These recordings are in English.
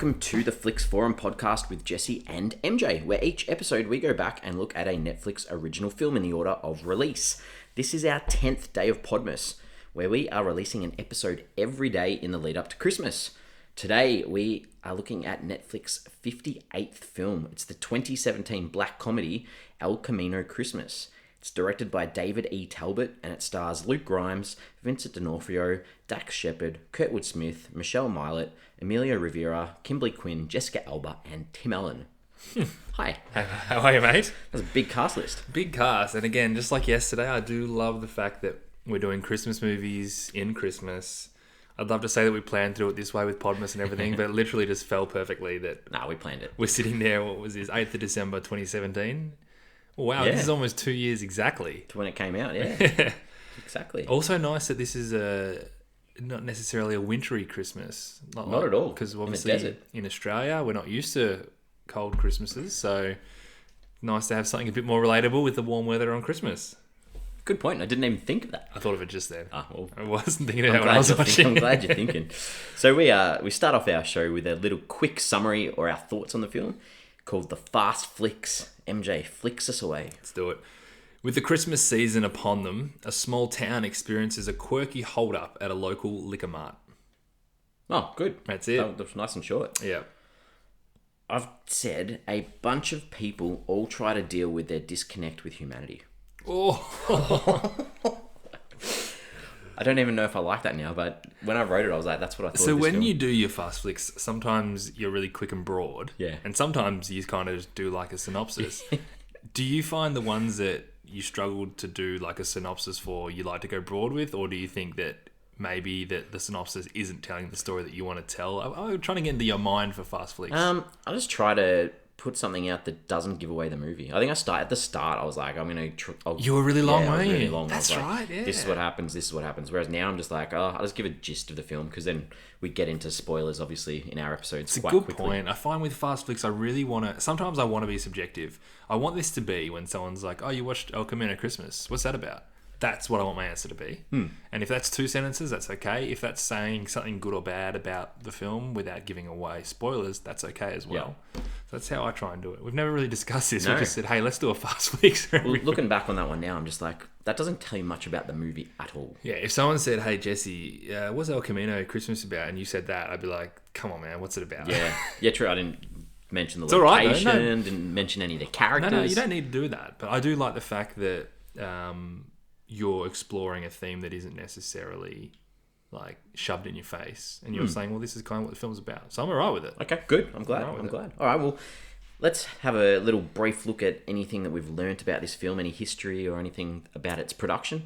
welcome to the Flicks Forum podcast with Jesse and MJ, where each episode we go back and look at a Netflix original film in the order of release. This is our 10th day of Podmas, where we are releasing an episode every day in the lead up to Christmas. Today we are looking at Netflix's 58th film. It's the 2017 black comedy El Camino Christmas. It's directed by David E. Talbert and it stars Luke Grimes, Vincent D'Onofrio, Dax Shepard, Kurtwood Smith, Michelle Mylett, Emilio Rivera, Kimberley Quinn, Jessica Alba, and Tim Allen. Hi. How are you, mate? That's a big cast list. Big cast. And again, just like yesterday, I do love the fact that we're doing Christmas movies in Christmas. I'd love to say that we planned to do it this way with Podmas and everything, but it literally just fell perfectly that... No, we planned it. We're sitting there, what was this, 8th of December 2017? Wow, Yeah. This is almost 2 years exactly. To when it came out, yeah. Exactly. Also nice that this is not necessarily a wintry Christmas. Not at all. Because In the obviously desert. in Australia, we're not used to cold Christmases, so nice to have something a bit more relatable with the warm weather on Christmas. Good point. I didn't even think of that. I thought of it just then. Well, I wasn't thinking of it when I was watching. I'm glad you're thinking. So we start off our show with a little quick summary or our thoughts on the film called The Fast Flicks. MJ flicks us away. Let's do it. With the Christmas season upon them, a small town experiences a quirky hold-up at a local liquor mart. Oh, good. That's it. That was nice and short. Yeah. I've said a bunch of people all try to deal with their disconnect with humanity. Oh. I don't even know if I like that now, but when I wrote it, I was like, that's what I thought So of this when film. you do your fast flicks, sometimes you're really quick and broad. Yeah. And sometimes you kind of just do like a synopsis. Do you find the ones that you struggled to do like a synopsis for, you like to go broad with? Or do you think that maybe that the synopsis isn't telling the story that you want to tell? I'm trying to get into your mind for fast flicks. I just try to put something out that doesn't give away the movie. I think at the start, I was like, I'm going to... You were really long, I was weren't really you? long. That's I was like, right, yeah. This is what happens. Whereas now I'm just like, I'll just give a gist of the film because then we get into spoilers, obviously, in our episodes It's a quite good quickly. point. I find with fast flicks, I really want to... Sometimes I want to be subjective. I want this to be when someone's like, oh, you watched El Camino Christmas. What's that about? That's what I want my answer to be. And if that's 2 sentences, that's okay. If that's saying something good or bad about the film without giving away spoilers, that's okay as well. So that's how I try and do it. We've never really discussed this. No. We just said, hey, let's do a fast flicks. Well, looking back on that one now, I'm just like, that doesn't tell you much about the movie at all. Yeah, if someone said, hey, Jesse, what's El Camino Christmas about? And you said that, I'd be like, come on, man, what's it about? Yeah, true. I didn't mention the It's all right, location, though. No. didn't mention any of the characters. No, you don't need to do that. But I do like the fact that you're exploring a theme that isn't necessarily like shoved in your face, and you're saying, well, this is kind of what the film's about. So I'm all right with it. Okay, good. I'm glad. All right with I'm it. glad. All right, well, let's have a little brief look at anything that we've learnt about this film, any history or anything about its production.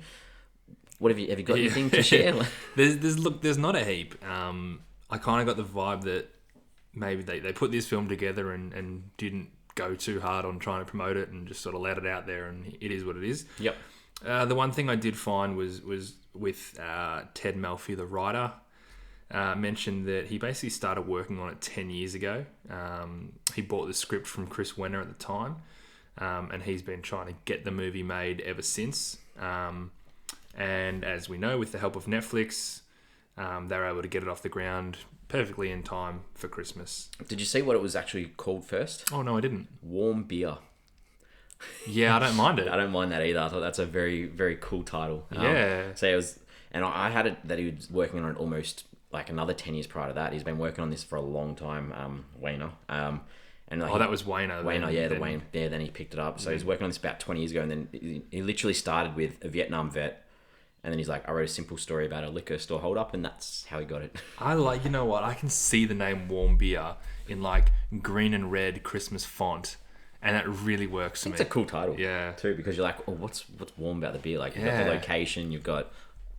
What have you got anything to share? There's not a heap. I kind of got the vibe that maybe they put this film together and didn't go too hard on trying to promote it and just sort of let it out there, and it is what it is. Yep. The one thing I did find was with Ted Melfi, the writer, mentioned that he basically started working on it 10 years ago. He bought the script from Chris Wenner at the time, and he's been trying to get the movie made ever since. And as we know, with the help of Netflix, they were able to get it off the ground perfectly in time for Christmas. Did you see what it was actually called first? Oh, no, I didn't. Warm Beer. Yeah, I don't mind it. I don't mind that either. I thought that's a very, very cool title. Yeah. So it was, and I had it that he was working on it almost like another 10 years prior to that. He's been working on this for a long time, Wayner. And like that was Wayner. Wayner, yeah, the Wayne. Yeah, then he picked it up. So he was working on this about 20 years ago, and then he literally started with a Vietnam vet. And then he's like, I wrote a simple story about a liquor store hold up, and that's how he got it. I like, you know what? I can see the name Warm Beer in like green and red Christmas font, and that really works for me. It's a cool title, Yeah. too, because you're like, oh, what's warm about the beer? Like, you've got the location, you've got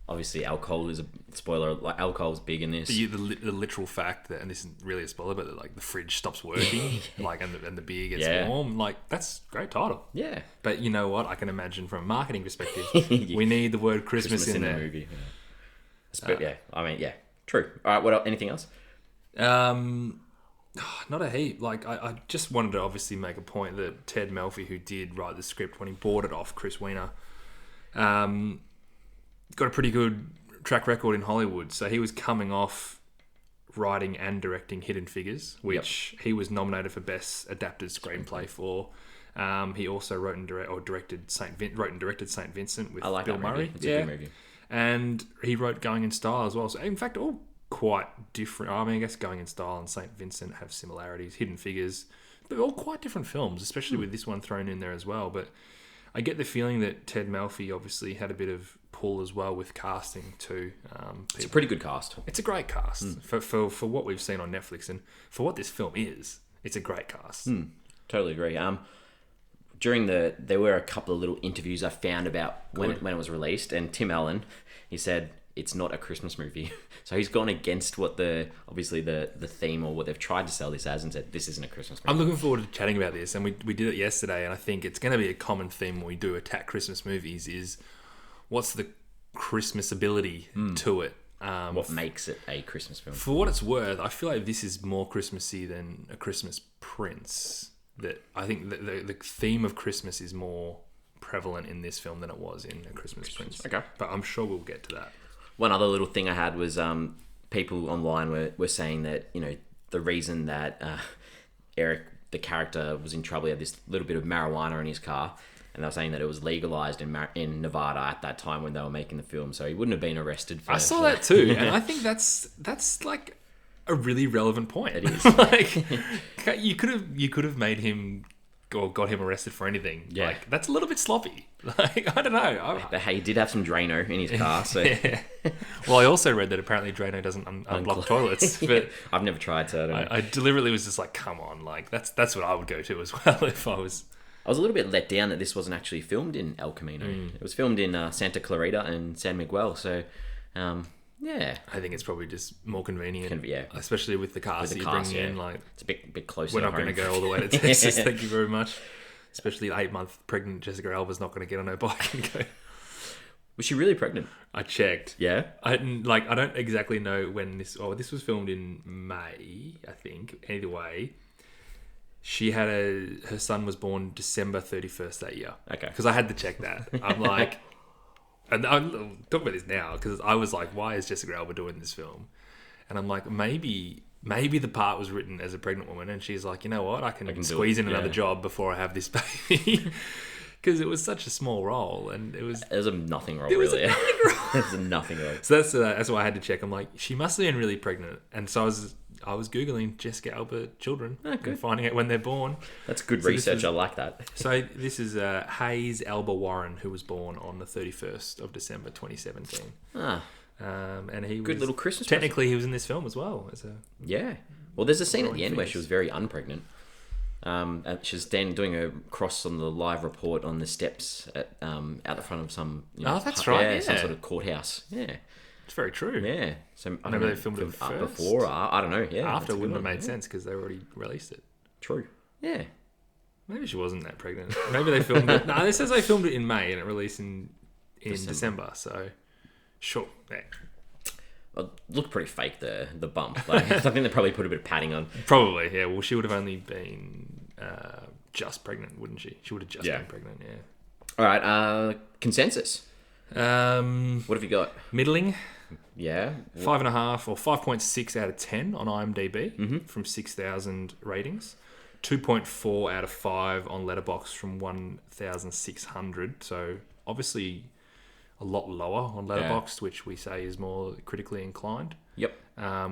obviously alcohol is a spoiler. Like, alcohol's big in this. The literal fact that, and this isn't really a spoiler, but that, like the fridge stops working, like and the beer gets warm. Like, that's a great title. Yeah, But you know what? I can imagine from a marketing perspective, we need the word Christmas in there. the movie. Yeah. I mean, yeah, true. All right, what else? Anything else? Not a heap. Like, I just wanted to obviously make a point that Ted Melfi, who did write the script when he bought it off Chris Weiner, got a pretty good track record in Hollywood. So he was coming off writing and directing Hidden Figures, which he was nominated for Best Adapted Screenplay for. He also wrote and directed Saint Vincent with I like Bill that Murray. movie. It's a good movie. And he wrote Going in Style as well. So in fact, all quite different. I mean, I guess Going in Style and Saint Vincent have similarities. Hidden Figures, but all quite different films, especially with this one thrown in there as well. But I get the feeling that Ted Melfi obviously had a bit of pull as well with casting too. It's a pretty good cast. It's a great cast for what we've seen on Netflix and for what this film is. It's a great cast. Totally agree. There were a couple of little interviews I found about when it was released, and Tim Allen, he said it's not a Christmas movie. So he's gone against what the theme or what they've tried to sell this as, and said this isn't a Christmas movie. I'm looking forward to chatting about this, and we did it yesterday, and I think it's going to be a common theme when we do attack Christmas movies is what's the Christmas ability to it. What makes it a Christmas film? For what it's worth, I feel like this is more Christmassy than A Christmas Prince. That I think the theme of Christmas is more prevalent in this film than it was in A Christmas Prince. Okay. But I'm sure we'll get to that. One other little thing I had was people online were saying that, you know, the reason that Eric, the character, was in trouble, he had this little bit of marijuana in his car, and they were saying that it was legalized in Nevada at that time when they were making the film, so he wouldn't have been arrested for I saw that too, and I think that's like a really relevant point. It is. Like, you could have made him or got him arrested for anything. Yeah. Like, that's a little bit sloppy. Like, I don't know. But hey, he did have some Drano in his car, so... Yeah. Well, I also read that apparently Drano doesn't unblock toilets. But I've never tried, so I don't know. I deliberately was just like, come on. Like, that's what I would go to as well if I was... I was a little bit let down that this wasn't actually filmed in El Camino. It was filmed in Santa Clarita and San Miguel, so... yeah. I think it's probably just more convenient. Yeah. Especially with the cast that you're bringing in. Like, it's a bit closer. We're not going to go all the way to Texas, thank you very much. Especially 8-month pregnant Jessica Alba's not going to get on her bike and go. Was she really pregnant? I checked. Yeah? I don't exactly know when this... Oh, this was filmed in May, I think. Either way, she had her son was born December 31st that year. Okay. Because I had to check that. I'm like... And I'm talking about this now because I was like, why is Jessica Alba doing this film? And I'm like, maybe the part was written as a pregnant woman, and she's like, you know what, I can squeeze in another job before I have this baby. Because it was such a small role, and it was a nothing role. It was a nothing role. It was a nothing role. So that's why I had to check. I'm like, she must have been really pregnant, and so I was googling Jessica Alba children and finding out when they're born. That's good research. I like that. So this is Hayes Alba Warren, who was born on the 31st of December 2017. And he good was, little Christmas. Technically, present. He was in this film as well. Well, there's a scene at the end where she was very unpregnant. She's doing a cross on the live report on the steps out the front of some. That's right. Yeah, some sort of courthouse. Yeah. It's very true. Yeah. So maybe they filmed it first. Before. I don't know. Yeah. After wouldn't have made sense because they already released it. True. Yeah. Maybe she wasn't that pregnant. Maybe they filmed it. No, this says they filmed it in May and it released in December. So, sure. Yeah. Well, it looked pretty fake, the bump. Like, I think they probably put a bit of padding on. Probably, yeah. Well, she would have only been just pregnant, wouldn't she? She would have just been pregnant, yeah. All right. Consensus. What have you got? Middling. Yeah. 5.5 or 5.6 out of 10 on IMDb from 6,000 ratings. 2.4 out of 5 on Letterboxd from 1,600. So obviously a lot lower on Letterboxd, which we say is more critically inclined. Yep.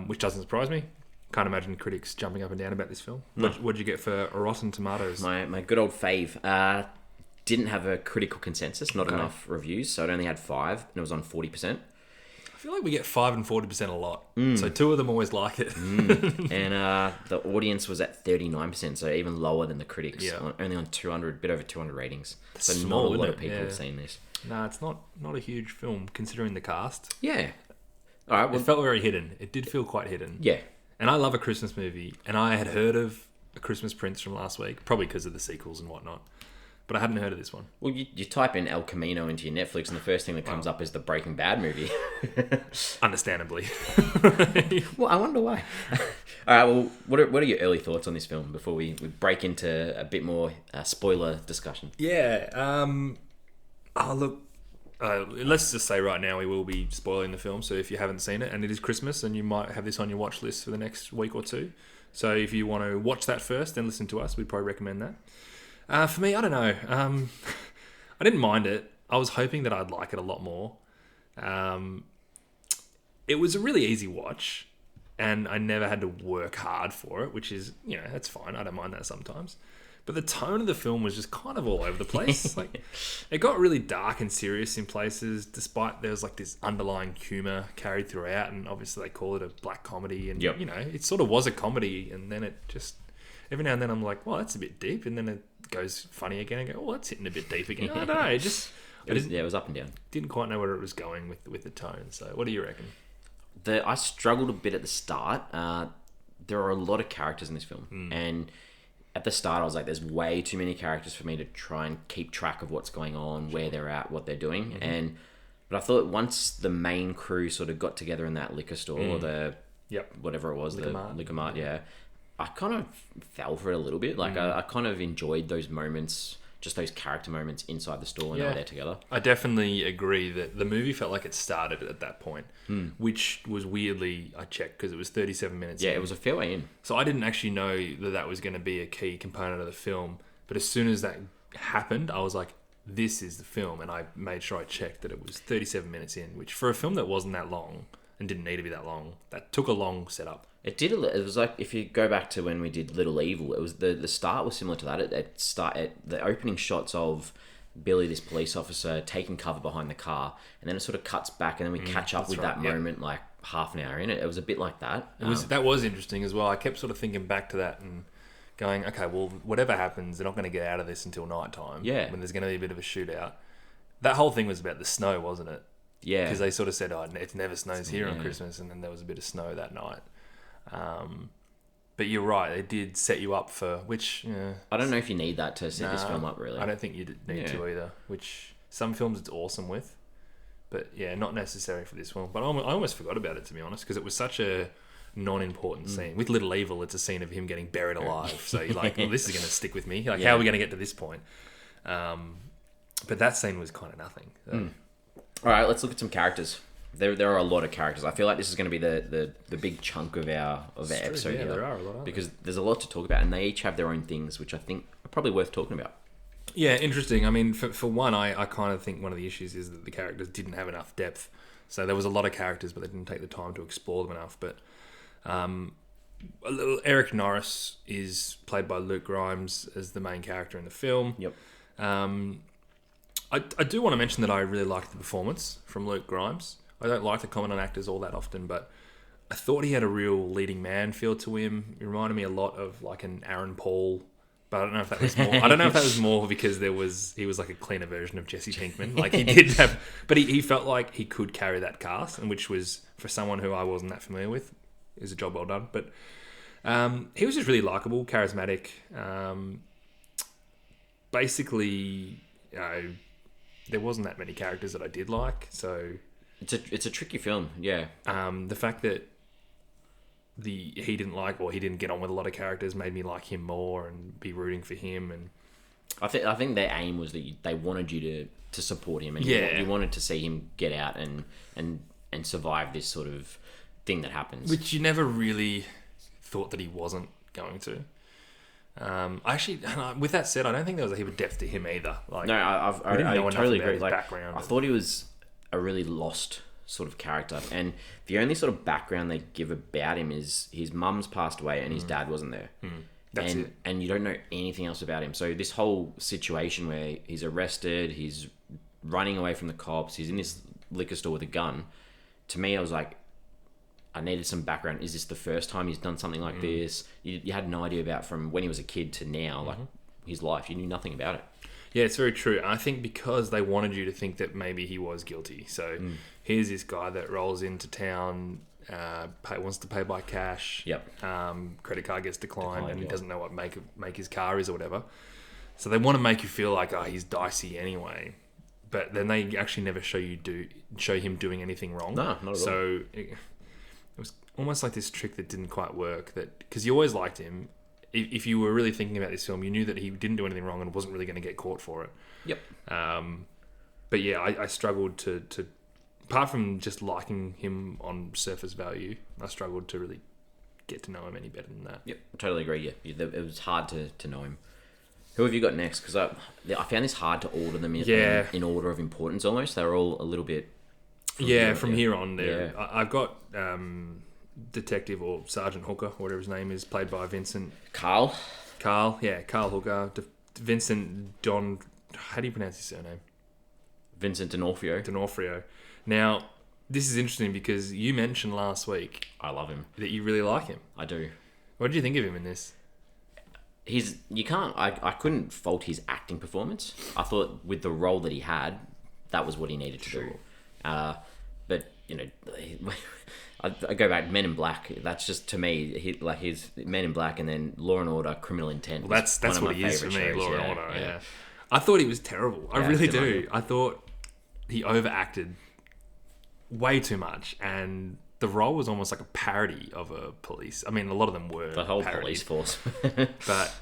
Which doesn't surprise me. Can't imagine critics jumping up and down about this film. What did you get for Rotten Tomatoes? My good old fave. Didn't have a critical consensus, not enough reviews, so it only had 5, and it was on 40%. I feel like we get 5 and 40% a lot, so 2 of them always like it. And the audience was at 39%, so even lower than the critics, only on 200, bit over 200 ratings. That's so small, not a lot of people have seen this. No, it's not a huge film, considering the cast. Yeah. All right. Well, it felt very hidden. It did feel quite hidden. Yeah. And I love a Christmas movie, and I had heard of A Christmas Prince from last week, probably because of the sequels and whatnot. But I hadn't heard of this one. Well, you type in El Camino into your Netflix, and the first thing that comes up is the Breaking Bad movie. Understandably. Well, I wonder why. All right, well, what are your early thoughts on this film before we break into a bit more spoiler discussion? Yeah. Look, let's just say right now we will be spoiling the film. So if you haven't seen it, and it is Christmas, and you might have this on your watch list for the next week or two. So if you want to watch that first, then listen to us. We'd probably recommend that. For me, I don't know. I didn't mind it. I was hoping that I'd like it a lot more. It was a really easy watch, and I never had to work hard for it, which is, that's fine. I don't mind that sometimes. But the tone of the film was just kind of all over the place. Like, it got really dark and serious in places, despite there was like this underlying humour carried throughout, and obviously they call it a black comedy, and it sort of was a comedy, and then it just every now and then I'm like, well, that's a bit deep, and then it goes funny again, and go, oh, that's hitting a bit deep again. I don't know, it was up and down. Didn't quite know where it was going with the tone. So, what do you reckon? I struggled a bit at the start. There are a lot of characters in this film, and at the start, I was like, there's way too many characters for me to try and keep track of what's going on, where they're at, what they're doing. But I thought once the main crew sort of got together in that liquor store, or whatever it was, Liquor Mart, I kind of fell for it a little bit. Like, I kind of enjoyed those moments, just those character moments inside the store when they were there together. I definitely agree that the movie felt like it started at that point, which was weirdly, I checked, because it was 37 minutes in. It was a fair way in. So I didn't actually know that was going to be a key component of the film. But as soon as that happened, I was like, this is the film. And I made sure I checked that it was 37 minutes in, which for a film that wasn't that long and didn't need to be that long, that took a long setup. It did. It was like, if you go back to when we did Little Evil, it was the start was similar to that. The opening shots of Billy, this police officer, taking cover behind the car, and then it sort of cuts back, and then we catch up with that moment like half an hour in. It was a bit like that. That was interesting as well. I kept sort of thinking back to that and going, okay, well, whatever happens, they're not going to get out of this until night time. Yeah. When there's going to be a bit of a shootout. That whole thing was about the snow, wasn't it? Yeah. Because they sort of said, it never snows here on Christmas, and then there was a bit of snow that night. But you're right, it did set you up for which I don't know if you need that to set this film up, really. I don't think you need to either, which some films it's awesome with, but not necessary for this one. But I almost forgot about it, to be honest, because it was such a non-important scene. With Little Evil, it's a scene of him getting buried alive, so you're like, well, this is going to stick with me, like how are we going to get to this point? But that scene was kind of nothing. So. Alright, let's look at some characters. There are a lot of characters. I feel like this is going to be the big chunk of our episode here. There are a lot, because there's a lot to talk about, and they each have their own things, which I think are probably worth talking about. Yeah, interesting. I mean, for one, I kind of think one of the issues is that the characters didn't have enough depth. So there was a lot of characters, but they didn't take the time to explore them enough. But Eric Norris is played by Luke Grimes as the main character in the film. Yep. I do want to mention that I really liked the performance from Luke Grimes. I don't like to comment on actors all that often, but I thought he had a real leading man feel to him. He reminded me a lot of like an Aaron Paul, but I don't know if that was more. I don't know if that was more because he was like a cleaner version of Jesse Pinkman. Like he did have, but he felt like he could carry that cast, and which was for someone who I wasn't that familiar with, is a job well done. But he was just really likable, charismatic. Basically, there wasn't that many characters that I did like, so. It's a tricky film, yeah. The fact that he didn't get on with a lot of characters made me like him more and be rooting for him. And I think their aim was that they wanted you to support him, and you wanted to see him get out and survive this sort of thing that happens. Which you never really thought that he wasn't going to. With that said, I don't think there was a heap of depth to him either. Like, no, I totally agree. Like, background. I thought he was a really lost sort of character, and the only sort of background they give about him is his mum's passed away and his dad wasn't there. That's it. And you don't know anything else about him. So this whole situation where he's arrested, he's running away from the cops, he's in this liquor store with a gun. To me, I was like, I needed some background. Is this the first time he's done something like this? You had no idea about from when he was a kid to now, like his life. You knew nothing about it. Yeah, it's very true. I think because they wanted you to think that maybe he was guilty. So here's this guy that rolls into town, wants to pay by cash. Yep. Credit card gets declined and he doesn't know what make his car is or whatever. So they want to make you feel like, he's dicey anyway. But then they actually never show him doing anything wrong. No, not at all. So it was almost like this trick that didn't quite work. That because you always liked him. If you were really thinking about this film, you knew that he didn't do anything wrong and wasn't really going to get caught for it. Yep. But yeah, I struggled to apart from just liking him on surface value, I struggled to really get to know him any better than that. Yep, I totally agree. Yeah, it was hard to know him. Who have you got next? Because I found this hard to order them in order of importance almost. They're all a little bit... From here on there. Yeah. I've got Detective or Sergeant Hooker, whatever his name is, played by Vincent... Carl Hooker. Vincent How do you pronounce his surname? Vincent D'Onofrio. Now, this is interesting because you mentioned last week... I love him. ...that you really like him. I do. What did you think of him in this? I couldn't fault his acting performance. I thought with the role that he had, that was what he needed to do. But, I go back, Men in Black, that's just, to me, his Men in Black and then Law and Order, Criminal Intent. Well, that's what he is for me, shows. Law and Order, yeah. I thought he was terrible. I really do. I thought he overacted way too much, and the role was almost like a parody of a police. I mean, a lot of them were the whole parodies. Police force. But,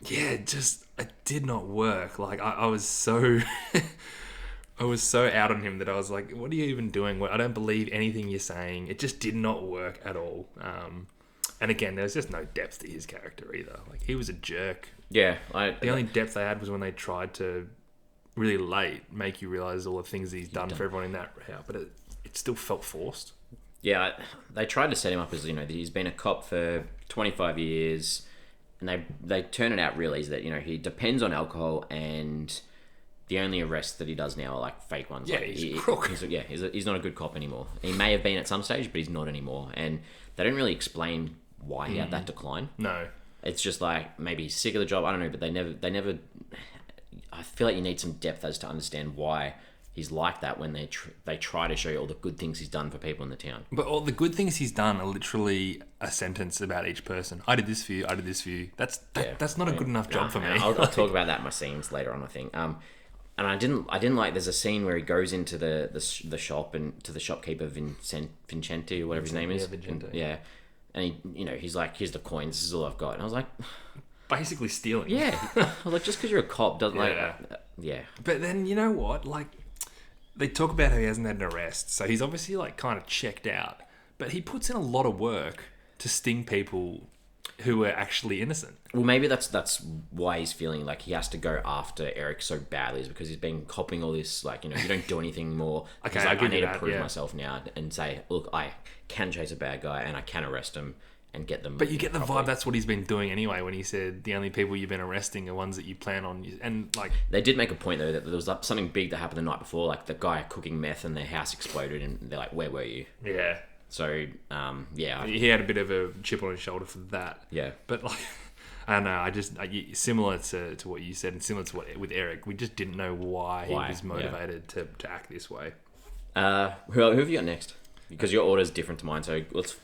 it did not work. Like, I was so... I was so out on him that I was like, what are you even doing? I don't believe anything you're saying. It just did not work at all. And again, there was just no depth to his character either. Like, he was a jerk. Yeah. The only depth they had was when they tried to really late make you realise all the things that he's done for everyone in that route. But it still felt forced. Yeah, they tried to set him up as, he's been a cop for 25 years. And they turn it out really is that, he depends on alcohol, and the only arrests that he does now are like fake ones. Yeah, like, he's a crook. He's not a good cop anymore. He may have been at some stage, but he's not anymore. And they don't really explain why he had that decline. No. It's just like maybe he's sick of the job. I don't know, but they never. I feel like you need some depth as to understand why he's like that when they try to show you all the good things he's done for people in the town. But all the good things he's done are literally a sentence about each person. I did this for you. I did this for you. That's not a good enough job for me. I'll talk about that in my scenes later on, I think. And I didn't like. There's a scene where he goes into the shop and to the shopkeeper Vincente or whatever his name is. Yeah. And he's like, here's the coins. This is all I've got. And I was like, basically stealing. Yeah. I was like, just because you're a cop doesn't yeah. But then you know what? Like, they talk about how he hasn't had an arrest, so he's obviously like kind of checked out. But he puts in a lot of work to sting people who are actually innocent. Well, maybe that's why he's feeling like he has to go after Eric so badly, is because he's been copping all this, like, you don't do anything more. Okay, he's like, I need to prove myself now and say, look, I can chase a bad guy and I can arrest him and get them. But you get the vibe that's what he's been doing anyway when he said the only people you've been arresting are ones that you plan on. And like, they did make a point though that there was something big that happened the night before, like the guy cooking meth and their house exploded, and they're like, where were you? Yeah. So, he had a bit of a chip on his shoulder for that. Yeah. But like, I don't know, similar to what you said and similar to what with Eric, we just didn't know why he was motivated to act this way. Who have you got next? Because your order's different to mine, so let's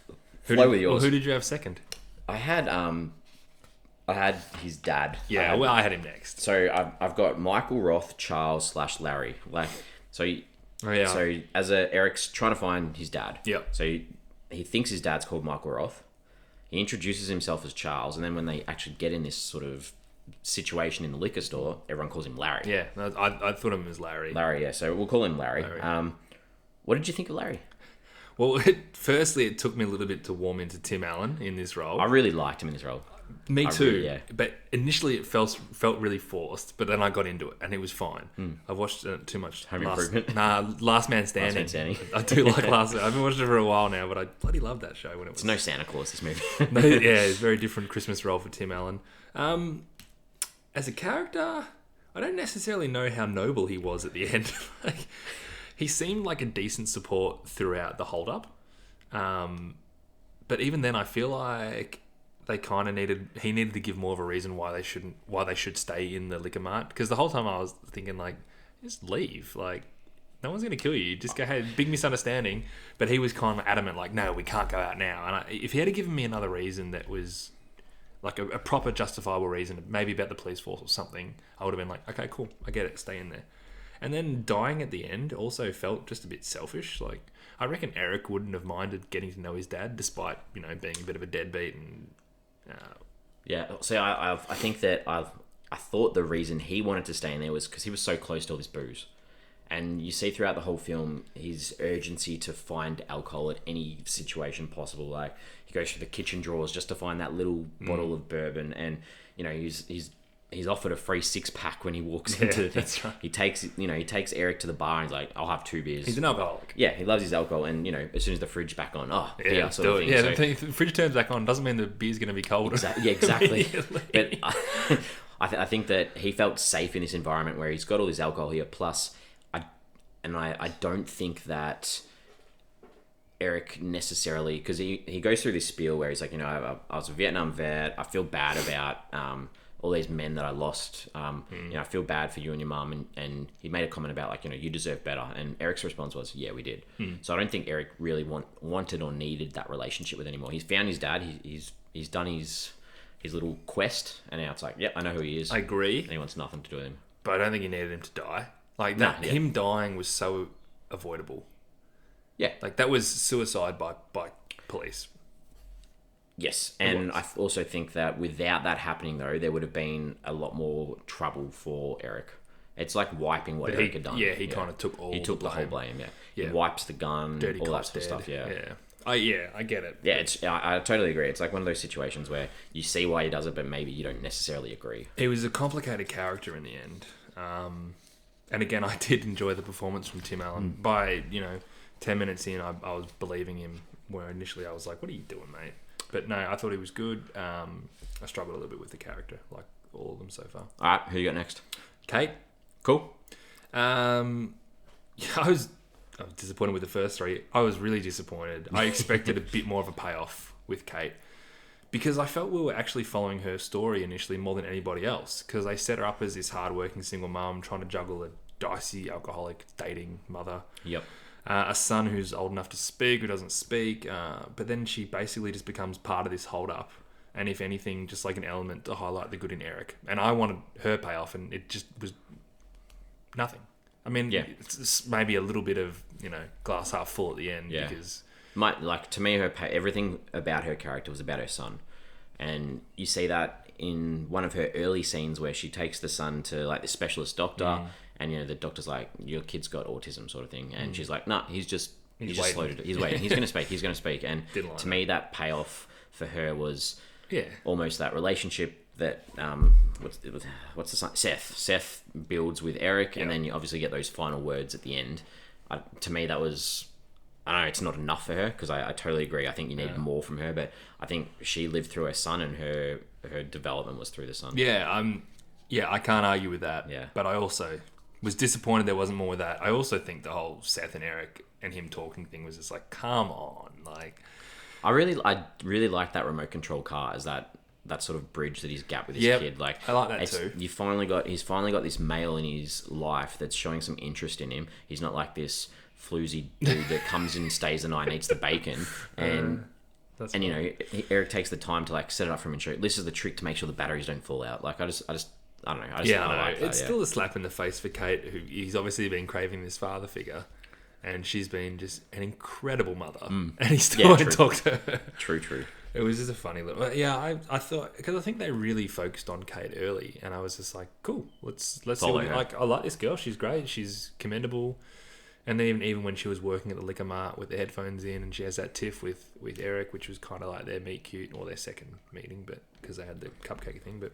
flow with yours. Well, who did you have second? I had his dad. Yeah, I had him next. So I've got Michael Roth, Charles / Larry. So as Eric's trying to find his dad. Yeah. So he thinks his dad's called Michael Roth. He introduces himself as Charles, and then when they actually get in this sort of situation in the liquor store, everyone calls him Larry. Yeah, I thought of him as Larry. Larry, yeah. So we'll call him Larry. What did you think of Larry? Well, firstly, it took me a little bit to warm into Tim Allen in this role. I really liked him in this role. Me too. But initially it felt really forced, but then I got into it and it was fine. I've watched too much Home Improvement. Last Man Standing. I do like Last Man. I've been watching it for a while now, but I bloody loved that show when it was. It's no Santa Claus, this movie. It's a very different Christmas role for Tim Allen. As a character, I don't necessarily know how noble he was at the end. He seemed like a decent support throughout the hold up. But even then I feel like they kind of he needed to give more of a reason why they should stay in the liquor mart, because the whole time I was thinking like, just leave, like no one's gonna kill you, just go ahead. Big misunderstanding. But he was kind of adamant, like, no, we can't go out now. And if he had given me another reason that was like a proper justifiable reason, maybe about the police force or something, I would have been like, okay, cool, I get it, stay in there. And then dying at the end also felt just a bit selfish. Like, I reckon Eric wouldn't have minded getting to know his dad, despite being a bit of a deadbeat and. Yeah, so I think that I thought the reason he wanted to stay in there was because he was so close to all this booze. And you see throughout the whole film his urgency to find alcohol at any situation possible. Like, he goes through the kitchen drawers just to find that little bottle of bourbon, and he's offered a free 6-pack when he walks into the thing. That's right. He takes Eric to the bar and he's like, I'll have 2 beers. He's an alcoholic. Yeah, he loves his alcohol, and as soon as the fridge back on, Yeah, sort of thing. Yeah, So, the fridge turns back on doesn't mean the beer's going to be colder. exactly. But I think that he felt safe in this environment where he's got all this alcohol here. Plus, I don't think that Eric necessarily, because he goes through this spiel where he's like, I was a Vietnam vet. I feel bad about all these men that I lost. I feel bad for you and your mum. And he made a comment about, like, you deserve better. And Eric's response was, yeah, we did. So I don't think Eric really wanted or needed that relationship with anymore. He's found his dad. He's done his little quest, and now it's like, yep, I know who he is. I agree. And he wants nothing to do with him. But I don't think he needed him to die. Like, him dying was so avoidable. Yeah. Like, that was suicide by police. Yes, and I also think that without that happening, though, there would have been a lot more trouble for Eric. It's like wiping what Eric had done. Yeah, he kind of took all He took the whole blame, He wipes the gun, Dirty all that cop sort of stuff, Yeah, I get it. Yeah, I totally agree. It's like one of those situations where you see why he does it, but maybe you don't necessarily agree. He was a complicated character in the end. And again, I did enjoy the performance from Tim Allen. By, 10 minutes in, I was believing him, where initially I was like, what are you doing, mate? But no, I thought he was good. I struggled a little bit with the character, like all of them so far. All right, who you got next? Kate. Cool. I was disappointed with the first 3. I was really disappointed. I expected a bit more of a payoff with Kate, because I felt we were actually following her story initially more than anybody else, because they set her up as this hardworking single mum trying to juggle a dicey alcoholic dating mother. Yep. A son who's old enough to speak, who doesn't speak, but then she basically just becomes part of this hold-up, and if anything, just like an element to highlight the good in Eric. And I wanted her payoff, and it just was nothing. I mean, it's maybe a little bit of, glass half full at the end, because... to me, everything about her character was about her son. And you see that in one of her early scenes where she takes the son to, like, the specialist doctor, and, the doctor's like, your kid's got autism, sort of thing. And she's like, nah, he's just loaded. He's waiting. He's going to speak. And to me, that payoff for her was almost that relationship that, what's the son? Seth builds with Eric, and then you obviously get those final words at the end. To me, that was... I don't know, it's not enough for her, because I totally agree. I think you need more from her, but I think she lived through her son, and her development was through the son. I can't argue with that. Yeah. But I also was disappointed there wasn't more of that. I also think the whole Seth and Eric and him talking thing was just like, come on, like... I really like that remote control car as that sort of bridge that he's gapped with his kid. Like, I like that too. He's finally got this male in his life that's showing some interest in him. He's not like this floozy dude that comes in, stays the night, and eats the bacon, and Eric takes the time to, like, set it up for him and show, this is the trick to make sure the batteries don't fall out. Like, I don't know. I like that, it's still a slap in the face for Kate, who he's obviously been craving this father figure, and she's been just an incredible mother, and he still won't talk to her. True. It was just a funny little... I thought... Because I think they really focused on Kate early, and I was just like, cool, let's see what... Like, I like this girl. She's great. She's commendable. And then even when she was working at the liquor mart with the headphones in, and she has that tiff with Eric, which was kind of like their meet cute, or their second meeting, but because they had the cupcake thing. But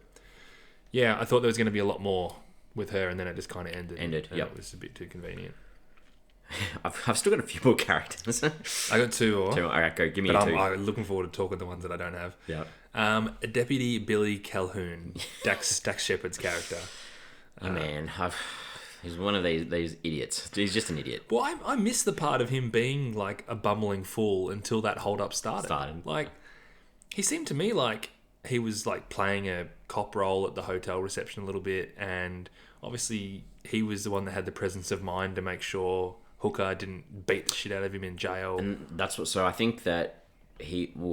yeah, I thought there was going to be a lot more with her, and then it just kind of ended. Yep. It was a bit too convenient. I've still got a few more characters. I got 2 more. All right, go. Give me 2. I'm looking forward to talking the ones that I don't have. Yeah. Deputy Billy Calhoun, Dax Shepard's character. Man, he's one of these idiots. He's just an idiot. Well, I missed the part of him being like a bumbling fool until that hold-up started. Like, he seemed to me like he was like playing a cop role at the hotel reception a little bit, and obviously he was the one that had the presence of mind to make sure Hooker didn't beat the shit out of him in jail. And that's what... So I think that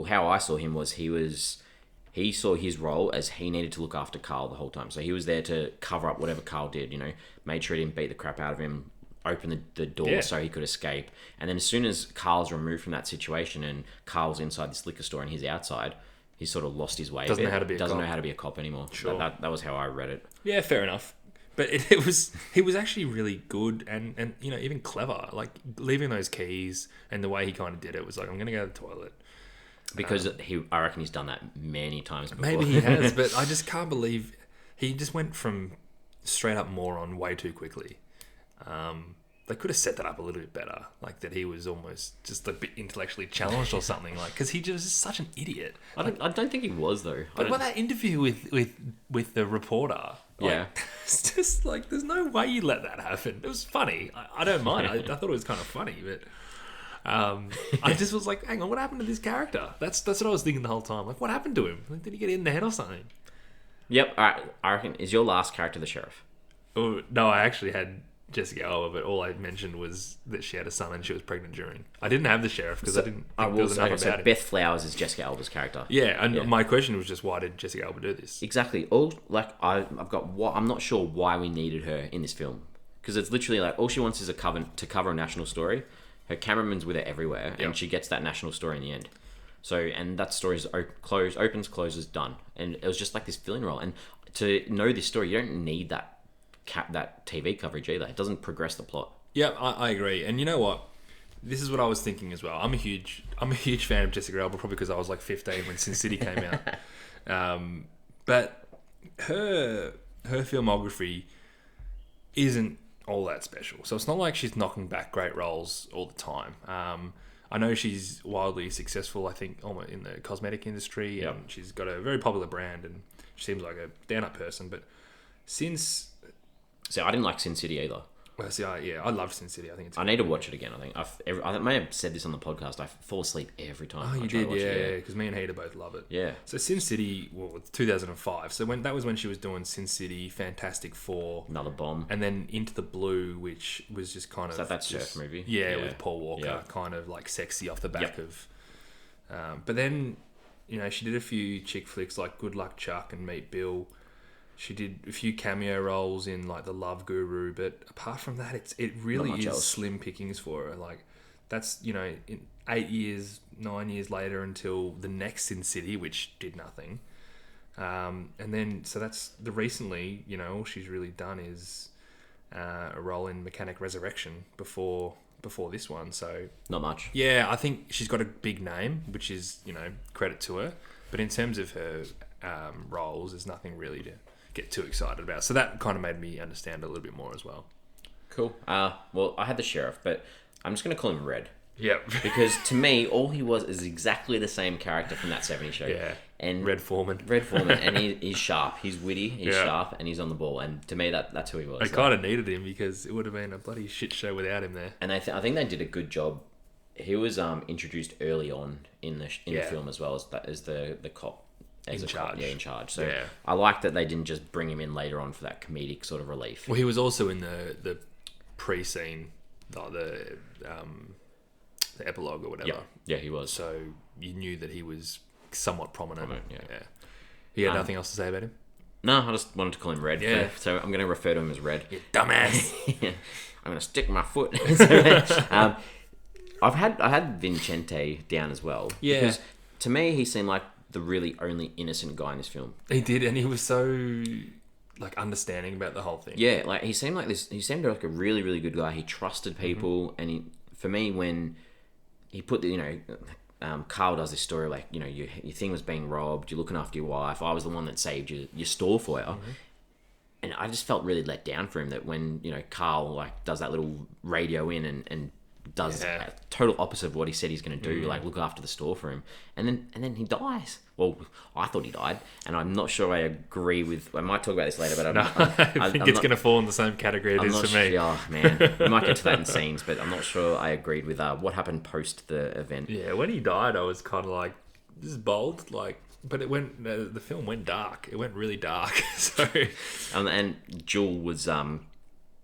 how I saw him was he saw his role as he needed to look after Carl the whole time. So he was there to cover up whatever Carl did, made sure he didn't beat the crap out of him, open the door so he could escape. And then as soon as Carl's removed from that situation and Carl's inside this liquor store and he's outside, he's sort of lost his way. Doesn't know how to be a doesn't cop. know how to be a cop anymore. Sure. That was how I read it. Yeah, fair enough. But he was actually really good and even clever. Like leaving those keys and the way he kind of did it was like, I'm going to go to the toilet. Because I reckon he's done that many times before. Maybe he has, but I just can't believe he just went from straight up moron way too quickly. They could have set that up a little bit better, like that he was almost just a bit intellectually challenged or something, like because he just is such an idiot. I don't think he was though. But what that interview with the reporter, it's just like there's no way you let that happen. It was funny. I don't mind. I thought it was kind of funny, but I just was like, hang on, what happened to this character? That's what I was thinking the whole time. Like, what happened to him? Like, did he get in the head or something? Yep. All right. I reckon is your last character the sheriff? Oh, no, I actually had Jessica Alba, but all I mentioned was that she had a son and she was pregnant during. I didn't have the sheriff because I didn't think there was enough about it. Beth Flowers is Jessica Alba's character. Yeah, and my question was just why did Jessica Alba do this? Exactly. I'm not sure why we needed her in this film because it's literally like all she wants is to cover a national story. Her cameraman's with her everywhere, and she gets that national story in the end. So, and that story is opens, closes, done. And it was just like this filling role. And to know this story, you don't need that TV coverage either. It doesn't progress the plot. Yeah, I agree. And you know what? This is what I was thinking as well. I'm a huge fan of Jessica Alba, probably because I was like 15 when Sin City came out. But her filmography isn't all that special. So it's not like she's knocking back great roles all the time. I know she's wildly successful, I think, almost in the cosmetic industry, and she's got a very popular brand, and she seems like a down-up person. But since... So I didn't like Sin City either. Well, see, I loved Sin City. I think I need to watch it again. I think I may have said this on the podcast. I fall asleep every time. Oh, you did, yeah. Because me and Hader both love it. Yeah. So Sin City, it's 2005. So that was when she was doing Sin City, Fantastic Four, another bomb, and then Into the Blue, which was just kind of that surf movie. Yeah, with Paul Walker, kind of like sexy off the back of. But then, she did a few chick flicks like Good Luck Chuck and Meet Bill. She did a few cameo roles in like The Love Guru, but apart from that, it really is slim pickings for her. Like that's in 9 years later until the next Sin City, which did nothing. And then so that's the recently all she's really done is a role in Mechanic Resurrection before this one. So not much. Yeah, I think she's got a big name, which is credit to her. But in terms of her roles, there's nothing really to get too excited about. So that kind of made me understand a little bit more as well. Cool. Well, I had the sheriff, but I'm just going to call him Red. Yep. Because to me, all he was is exactly the same character from that 70s show. Yeah. And Red Foreman. And he's sharp. He's witty. He's sharp, and he's on the ball. And to me, that's who he was. I kind of needed him because it would have been a bloody shit show without him there. And I think they did a good job. He was introduced early on in the film as well as the cop. In charge. So I like that they didn't just bring him in later on for that comedic sort of relief. Well, he was also in the pre-scene, the epilogue or whatever. Yeah, he was. So you knew that he was somewhat prominent. Yeah. You had nothing else to say about him? No, I just wanted to call him Red. Yeah. So I'm going to refer to him as Red. You dumbass. I'm going to stick my foot. I had Vincente down as well. Yeah. Because to me, he seemed like the really only innocent guy in this film. He did, and he was so like understanding about the whole thing. Yeah, like he seemed like a really, really good guy. He trusted people, and for me, when he put Carl does this story like, your thing was being robbed, you're looking after your wife, I was the one that saved your store for you. And I just felt really let down for him that when, Carl like does that little radio in and does a total opposite of what he said he's going to do, like look after the store for him, and then he dies. Well, I thought he died, and I'm not sure I agree with. I might talk about this later, but I think it's going to fall in the same category it is for me. Oh man, we might get to that in scenes, but I'm not sure I agreed with what happened post the event. Yeah, when he died, I was kind of like, this is bold, like. But it went. The film went dark. It went really dark. So, and Jewel was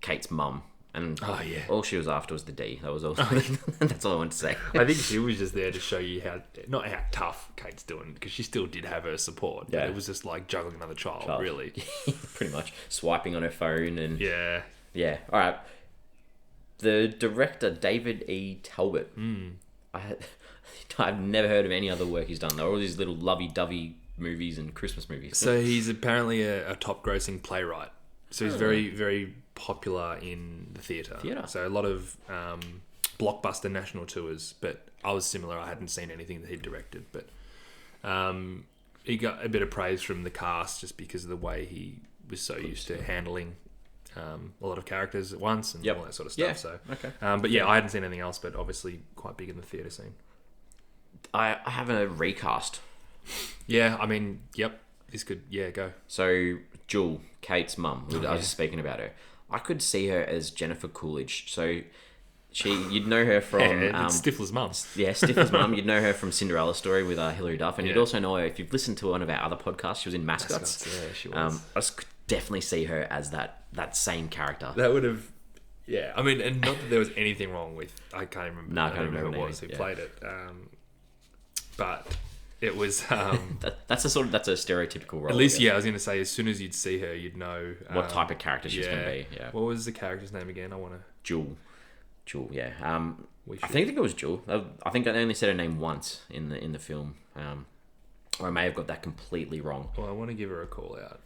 Kate's mum. And all she was after was the D. That was all. That's all I wanted to say. I think she was just there to show you not how tough Kate's doing, because she still did have her support. Yeah. It was just like juggling another child. Really. Pretty much. Swiping on her phone and... Yeah. Yeah. All right. The director, David E. Talbot. I've never heard of any other work he's done. They're all these little lovey-dovey movies and Christmas movies. So he's apparently a top-grossing playwright. So he's very, very popular in the theatre. So a lot of blockbuster national tours. But I was similar. I hadn't seen anything that he'd directed. But he got a bit of praise from the cast just because of the way he was so used to handling a lot of characters at once and all that sort of stuff. Yeah. So, okay. But yeah, I hadn't seen anything else, but obviously quite big in the theatre scene. I have a recast. Yeah, I mean, yep, this could, go. So, Jewel, Kate's mum, I was just speaking about her. I could see her as Jennifer Coolidge. So, you'd know her from... Stifler's mum. Yeah, Stifler's mum. You'd know her from Cinderella Story with Hilary Duff. And you'd also know her, if you've listened to one of our other podcasts, she was in Mascots. Yeah, she was. I just could definitely see her as that same character. That would have... Yeah, I mean, and not that there was anything wrong with... I can't remember. No, I can't remember who it was who played it. But it was... that's a stereotypical role. At least, I was going to say, as soon as you'd see her, you'd know... what type of character she's going to be. Yeah. What was the character's name again? I want to... Jewel, yeah. I think it was Jewel. I think I only said her name once in the film. Or I may have got that completely wrong. Well, I want to give her a call out.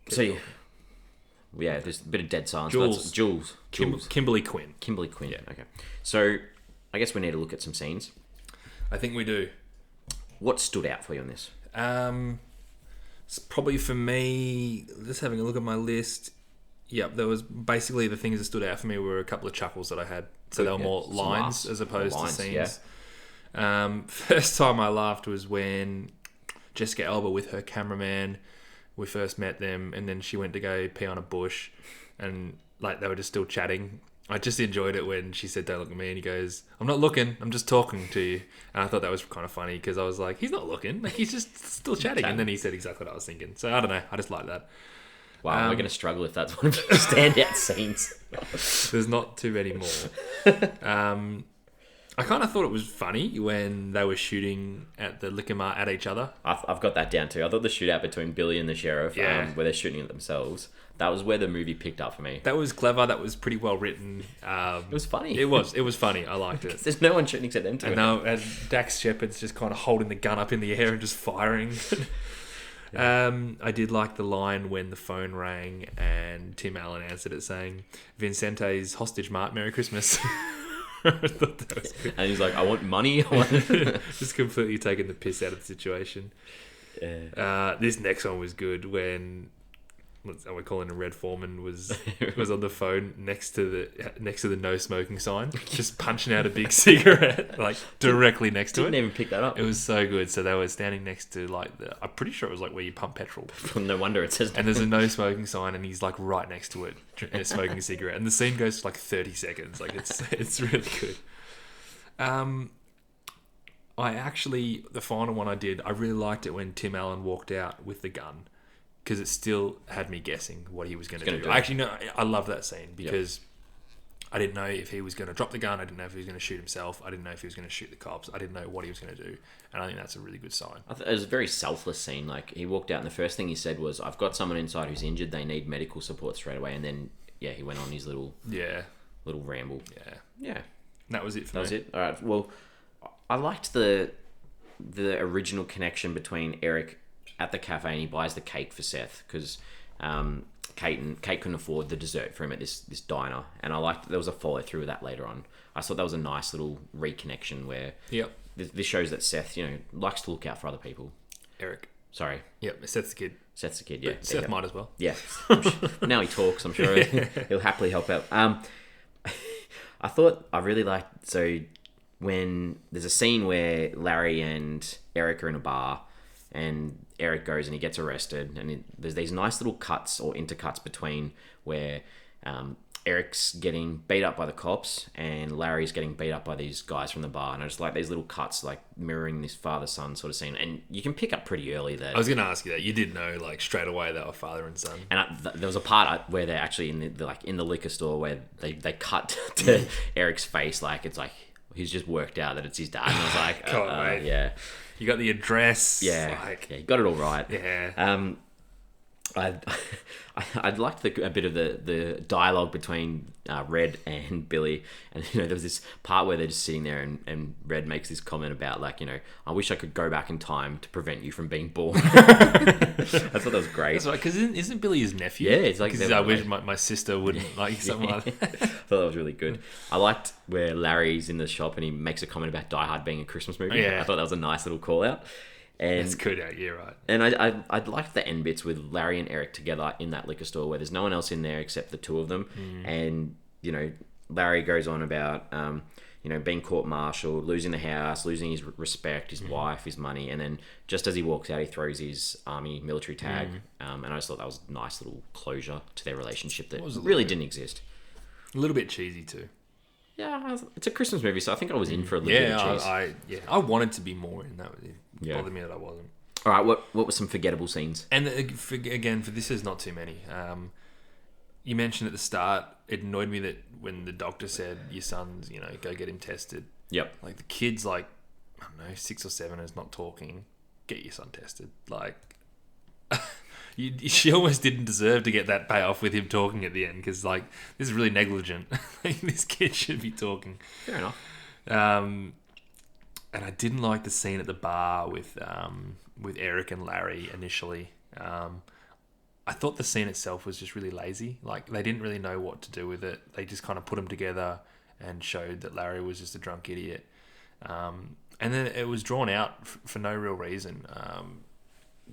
There's a bit of dead silence. Jules. Kimberley Quinn. Kimberley Quinn. Yeah. Okay. So, I guess we need to look at some scenes. I think we do. What stood out for you on this? It's probably for me, just having a look at my list. Yep, there was basically the things that stood out for me were a couple of chuckles that I had. So they were more lines as opposed to scenes. Yeah. First time I laughed was when Jessica Alba with her cameraman, we first met them, and then she went to go pee on a bush, and like they were just still chatting. I just enjoyed it when she said, "Don't look at me," and he goes, "I'm not looking, I'm just talking to you." And I thought that was kind of funny because I was like, he's not looking, like he's just still chatting. And then he said exactly what I was thinking. So I don't know, I just like that. Wow, we're going to struggle if that's one of your standout scenes. There's not too many more. I kind of thought it was funny when they were shooting at the liquor mart at each other. I've got that down too. I thought the shootout between Billy and the sheriff, where they're shooting at themselves, that was where the movie picked up for me. That was clever. That was pretty well written. It was funny. It was funny. I liked it. There's no one shooting except them two. And Dax Shepard's just kind of holding the gun up in the air and just firing. I did like the line when the phone rang and Tim Allen answered it saying, "Vincente's hostage mart, Merry Christmas." I thought that was good. And he's like, "I want money." Just completely taking the piss out of the situation. This next one was good when we're calling him Red Foreman was on the phone next to the no smoking sign, just punching out a big cigarette like directly next to it. Didn't even pick that up. It was so good. So they were standing next to I'm pretty sure it was like where you pump petrol. No wonder it says. And there's a no smoking sign, and he's like right next to it, smoking a cigarette. And the scene goes for like 30 seconds. Like it's really good. The final one I did, I really liked it when Tim Allen walked out with the gun. Because it still had me guessing what he was going to do. Actually, no, I love that scene because I didn't know if he was going to drop the gun. I didn't know if he was going to shoot himself. I didn't know if he was going to shoot the cops. I didn't know what he was going to do. And I think that's a really good sign. It was a very selfless scene. Like, he walked out and the first thing he said was, "I've got someone inside who's injured. They need medical support straight away." And then, he went on his little ramble. Yeah. And that was it for me. That was it? All right. Well, I liked the original connection between Eric at the cafe and he buys the cake for Seth because Kate couldn't afford the dessert for him at this diner, and I liked there was a follow through with that later on. I thought that was a nice little reconnection where this shows that Seth likes to look out for other people. Eric, sorry, Seth's the kid. Yeah, Seth might as well. Yeah, now he talks. I'm sure he'll happily help out. I thought I really liked when there's a scene where Larry and Eric are in a bar. And Eric goes and he gets arrested, and there's these nice little cuts or intercuts between where Eric's getting beat up by the cops and Larry's getting beat up by these guys from the bar, and I just like these little cuts like mirroring this father-son sort of scene, and you can pick up pretty early that... I was going to ask you that. You did know like straight away they were father and son. And there was a part where they're actually in the liquor store where they cut to Eric's face, like it's like he's just worked out that it's his dad, and I was like, God, mate. yeah. You got the address. Yeah, you got it all right. Yeah. I'd liked a bit of the dialogue between Red and Billy, and there was this part where they're just sitting there, and Red makes this comment about like, I wish I could go back in time to prevent you from being born. I thought that was great. That's right, because isn't Billy his nephew? Yeah, it's like I wish my sister wouldn't like something like that. I thought that was really good. I liked where Larry's in the shop and he makes a comment about Die Hard being a Christmas movie. Yeah. I thought that was a nice little call out. And That's good. Yeah, right. And I'd like the end bits with Larry and Eric together in that liquor store where there's no one else in there except the two of them. And, Larry goes on about, being court-martialed, losing the house, losing his respect, his wife, his money. And then just as he walks out, he throws his military tag. And I just thought that was a nice little closure to their relationship that really didn't exist. A little bit cheesy too. Yeah, it's a Christmas movie, so I think I was in for a little bit of cheese. I wanted to be more in that. It bothered me that I wasn't. All right, what were some forgettable scenes? And again, for this is not too many. You mentioned at the start, it annoyed me that when the doctor said your son's, go get him tested. Yep. Like the kid's like, I don't know, 6 or 7 is not talking. Get your son tested. Like, she almost didn't deserve to get that payoff with him talking at the end because like this is really negligent. This kid should be talking. Fair enough. And I didn't like the scene at the bar with Eric and Larry initially. I thought the scene itself was just really lazy. Like they didn't really know what to do with it. They just kind of put them together and showed that Larry was just a drunk idiot. And then it was drawn out for no real reason.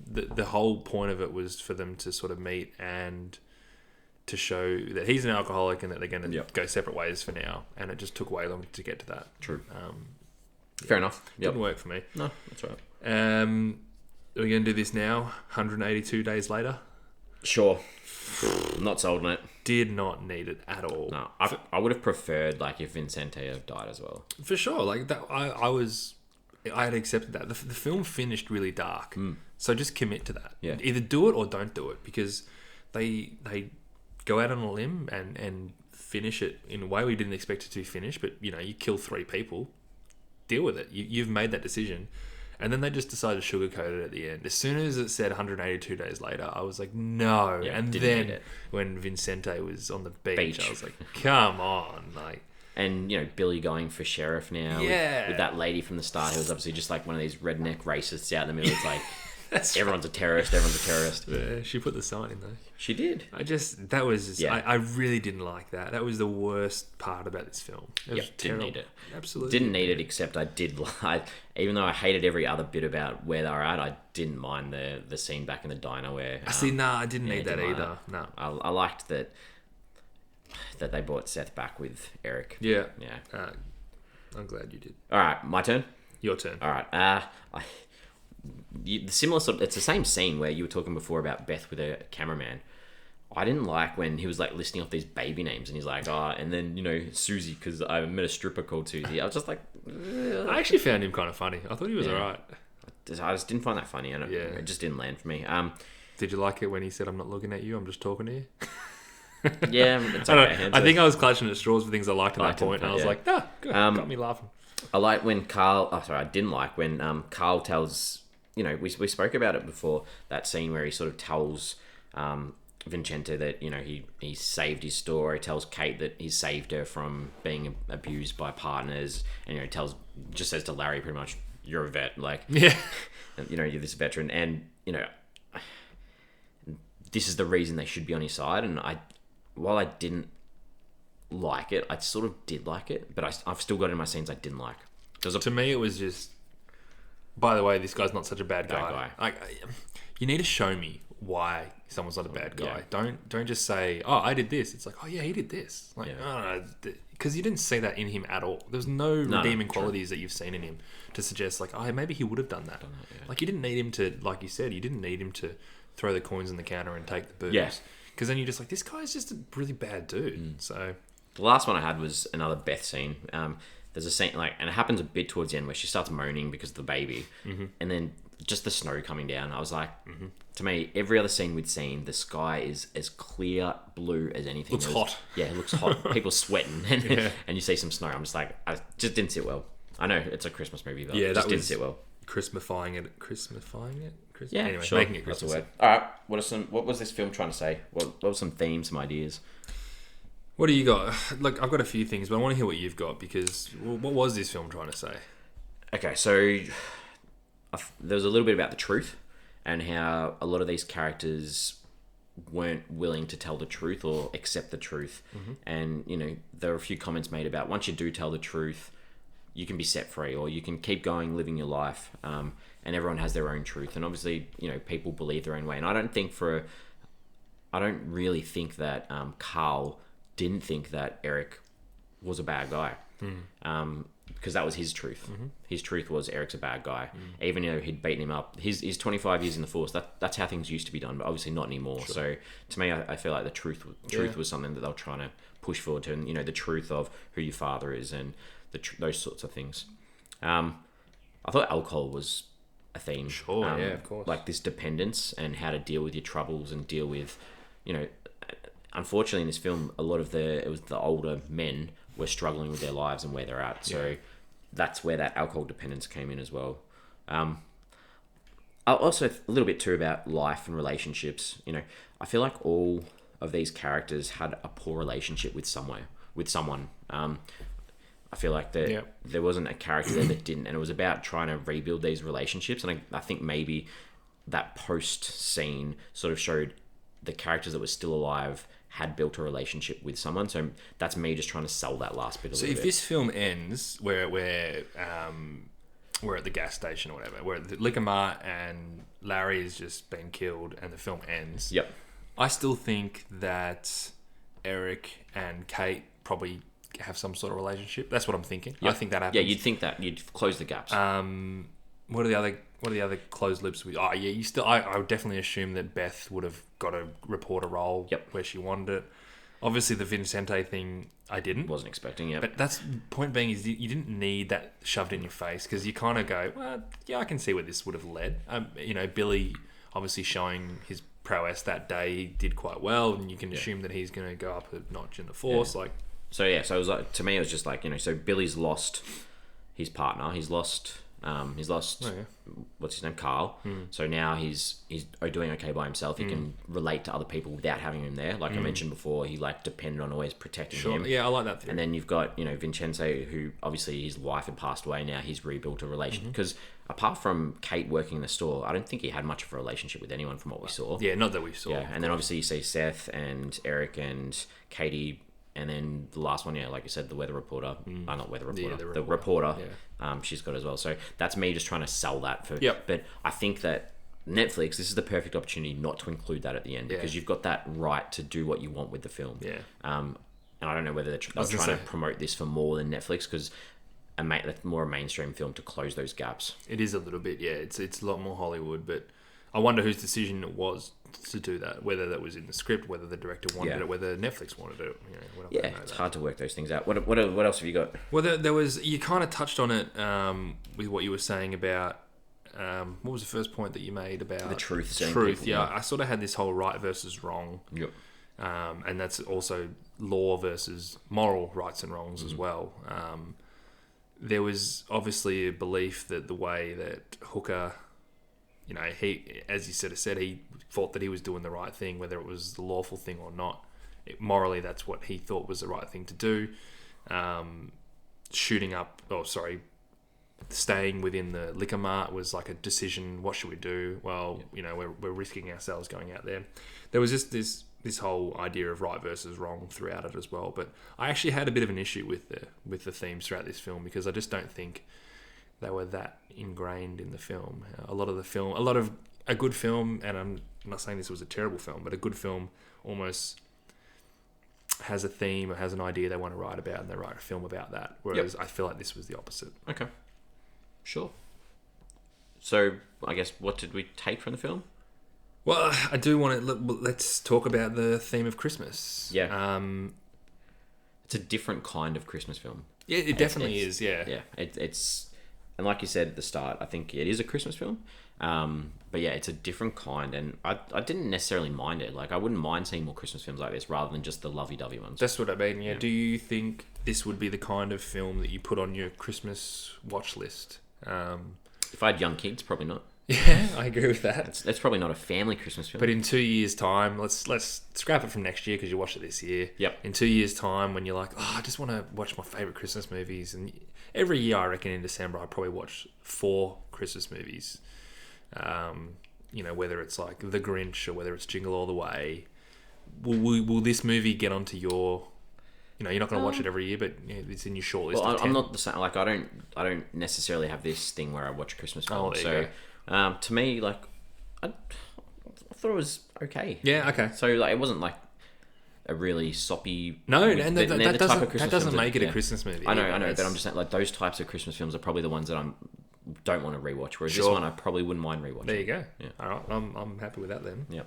The whole point of it was for them to sort of meet and to show that he's an alcoholic and that they're going to go separate ways for now. And it just took way longer to get to that. True. Fair enough. Didn't work for me. No, that's right. Are we going to do this now? 182 days later? Sure. Not sold on it. Did not need it at all. No, I would have preferred like if Vincente had died as well. For sure. Like that, I had accepted that. The film finished really dark. So just commit to that. Yeah. Either do it or don't do it because they go out on a limb and finish it in a way we didn't expect it to finish. But, you kill 3 people. Deal with it. You've made that decision. And then they just decided to sugarcoat it at the end. As soon as it said 182 days later, I was like, no. Yeah, and then when Vincente was on the beach, I was like, come on. Like, and, Billy going for sheriff now with that lady from the start who was obviously just like one of these redneck racists out in the middle. It's like, everyone's a terrorist. Yeah, she put the sign in though. She did. I really didn't like that. That was the worst part about this film. It was terrible. Didn't need it. Absolutely. Didn't need it, except I did like, even though I hated every other bit about where they were at, I didn't mind the scene back in the diner where... I didn't need that either. No. I liked that they brought Seth back with Eric. Yeah. Yeah. I'm glad you did. All right, my turn? Your turn. All right. It's the same scene where you were talking before about Beth with a cameraman. I didn't like when he was like listing off these baby names and he's like, and then, Susie, because I met a stripper called Susie. I was just like... Ugh. I actually found him kind of funny. I thought he was alright. I just didn't find that funny. It just didn't land for me. Did you like it when he said, I'm not looking at you, I'm just talking to you? Yeah, it's okay. I think I was clutching at straws for things I liked at that point. And I was like, good. Got me laughing. I like when Carl... I didn't like when Carl tells... we spoke about it before, that scene where he sort of tells Vincente that, he saved his store. He tells Kate that he saved her from being abused by partners. And, just says to Larry pretty much, you're a vet. Like, yeah. You're this veteran. And, this is the reason they should be on his side. And while I didn't like it, I sort of did like it. But I've still got in my scenes I didn't like. To me, it was just... By the way, this guy's not such a bad guy. Like, you need to show me why someone's not a bad guy. Yeah. Don't just say, I did this. It's like, he did this. Like, because you didn't see that in him at all. There's no redeeming qualities that you've seen in him to suggest like, maybe he would have done that. Like, you didn't need him to, like you said, you didn't need him to throw the coins in the counter and take the booze. Yeah. Because then you're just like, this guy's just a really bad dude. So the last one I had was another Beth scene. There's a scene and it happens a bit towards the end where she starts moaning because of the baby, and then just the snow coming down. I was like, to me, every other scene we'd seen, the sky is as clear blue as anything. Looks hot. Yeah, it looks hot. People sweating, and you see some snow. I'm just like, I just didn't sit well. I know it's a Christmas movie, but it just didn't sit well. Christmasifying it. Yeah, anyway, sure. making it That's a Christmas. word. All right. What was this film trying to say? What were some themes, some ideas? What do you got? Like, I've got a few things, but I want to hear what you've got because what was this film trying to say? Okay, so there was a little bit about the truth and how a lot of these characters weren't willing to tell the truth or accept the truth. And, you know, there were a few comments made about once you do tell the truth, you can be set free or you can keep going, living your life. And everyone has their own truth. And obviously, you know, people believe their own way. And I don't really think that Carl didn't think that Eric was a bad guy. Because that was his truth. His truth was Eric's a bad guy. Even though he'd beaten him up. He's 25 years in the force. That's how things used to be done, but obviously not anymore. Sure. So to me, I feel like the truth was something that they were trying to push forward to. And, you know, the truth of who your father is and those sorts of things. I thought alcohol was a theme. Sure, yeah, of course. Like this dependence and how to deal with your troubles and deal with, you know, unfortunately in this film, it was the older men were struggling with their lives and where they're at. So that's where that alcohol dependence came in as well. Also a little bit too about life and relationships. You know, I feel like all of these characters had a poor relationship with someone. I feel like there wasn't a character there that didn't, and it was about trying to rebuild these relationships. And I think maybe that post scene sort of showed the characters that were still alive had built a relationship with someone. So that's me just trying to sell that last bit a little bit. So if this film ends where we're at the gas station or whatever, where the liquor mart and Larry has just been killed and the film ends. Yep. I still think that Eric and Kate probably have some sort of relationship. That's what I'm thinking. Yep. I think that happens. Yeah, you'd think that you'd close the gaps. What are the other closed loops? I would definitely assume that Beth would have got a reporter role where she wanted it. Obviously, the Vincente thing, I didn't. Wasn't expecting, yeah. But that's point being is you didn't need that shoved in your face because you kind of go, well, yeah, I can see where this would have led. You know, Billy obviously showing his prowess that day, he did quite well, and you can assume that he's going to go up a notch in the force. Yeah. So it was like, to me, it was just like, you know, so Billy's lost his partner. He's lost what's his name, Carl. So now he's doing okay by himself. He can relate to other people without having him there. Like I mentioned before, he like depended on always protecting him. Yeah, I like that theory. And then you've got, you know, Vincenzo, who obviously his wife had passed away. Now he's rebuilt a relationship because apart from Kate working in the store, I don't think he had much of a relationship with anyone from what we saw. Yeah, not that we saw. Yeah, and then obviously you see Seth and Eric and Katie. And then the last one, like you said, the weather reporter. Not weather reporter. Yeah, the reporter. Yeah. She's got as well. So that's me just trying to sell that. But I think that Netflix, this is the perfect opportunity not to include that at the end because you've got that right to do what you want with the film. Yeah. And I don't know whether they're trying to promote this for more than Netflix because that's more a mainstream film to close those gaps. It is a little bit, yeah. It's a lot more Hollywood, but I wonder whose decision it was to do that, whether that was in the script, whether the director wanted it, whether Netflix wanted it. You know, it's hard to work those things out. What else have you got? Well, there was, you kind of touched on it with what you were saying about, what was the first point that you made about the truth? People, I sort of had this whole right versus wrong. Yep. And that's also law versus moral rights and wrongs as well. There was obviously a belief that the way that Hooker, you know, he, as you sort of said, he thought that he was doing the right thing, whether it was the lawful thing or not. Morally, that's what he thought was the right thing to do. Staying within the liquor mart was like a decision. What should we do? Well, you know, we're risking ourselves going out there. There was just this whole idea of right versus wrong throughout it as well. But I actually had a bit of an issue with the themes throughout this film because I just don't think they were that ingrained in the film. A good film, and I'm not saying this was a terrible film, but a good film almost has a theme or has an idea they want to write about and they write a film about that. Whereas I feel like this was the opposite. Okay. Sure. So, I guess, what did we take from the film? Well, I do want to... Let's talk about the theme of Christmas. Yeah. It's a different kind of Christmas film. Yeah, it definitely is, yeah. Yeah, it's... And like you said at the start, I think it is a Christmas film. But yeah, it's a different kind, and I didn't necessarily mind it. Like, I wouldn't mind seeing more Christmas films like this rather than just the lovey-dovey ones. That's what I mean, yeah. Do you think this would be the kind of film that you put on your Christmas watch list? If I had young kids, probably not. Yeah, I agree with that. That's probably not a family Christmas film. But in 2 years' time, let's scrap it from next year because you watched it this year. Yep. In 2 years' time, when you're like, I just want to watch my favourite Christmas movies, and every year I reckon in December I probably watch 4 Christmas movies. Whether it's like The Grinch or whether it's Jingle All the Way. Will this movie get onto your? You're not going to watch it every year, but it's in your shortlist. Well, of 10. I'm not the same. Like, I don't necessarily have this thing where I watch Christmas films. There you go. To me, like, I thought it was okay. Yeah, okay. So, like, it wasn't like a really soppy. No, and they're that the type of Christmas doesn't films make it a Christmas movie. I know, but I'm just saying, like, those types of Christmas films are probably the ones that I don't want to rewatch. Whereas this one, I probably wouldn't mind rewatching. There you go. Yeah. All right, I'm happy with that then. Yeah.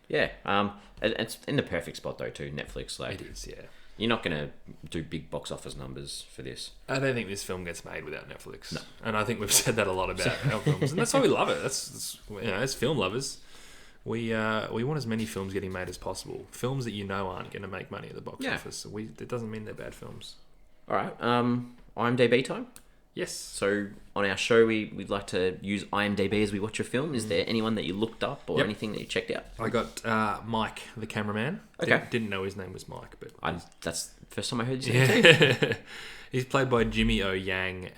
Yeah. It's in the perfect spot though too. Netflix, like, It is, yeah. You're not gonna do big box office numbers for this. I don't think this film gets made without Netflix. No. And I think we've said that a lot about our films, and that's why we love it. That's as film lovers, we want as many films getting made as possible. Films that aren't going to make money at the box office. It doesn't mean they're bad films. All right. IMDb time. Yes. So on our show, we'd like to use IMDb as we watch a film. Is there anyone that you looked up or anything that you checked out? I got Mike, the cameraman. Okay. Didn't know his name was Mike, but that's the first time I heard his name too. He's played by Jimmy O Yang.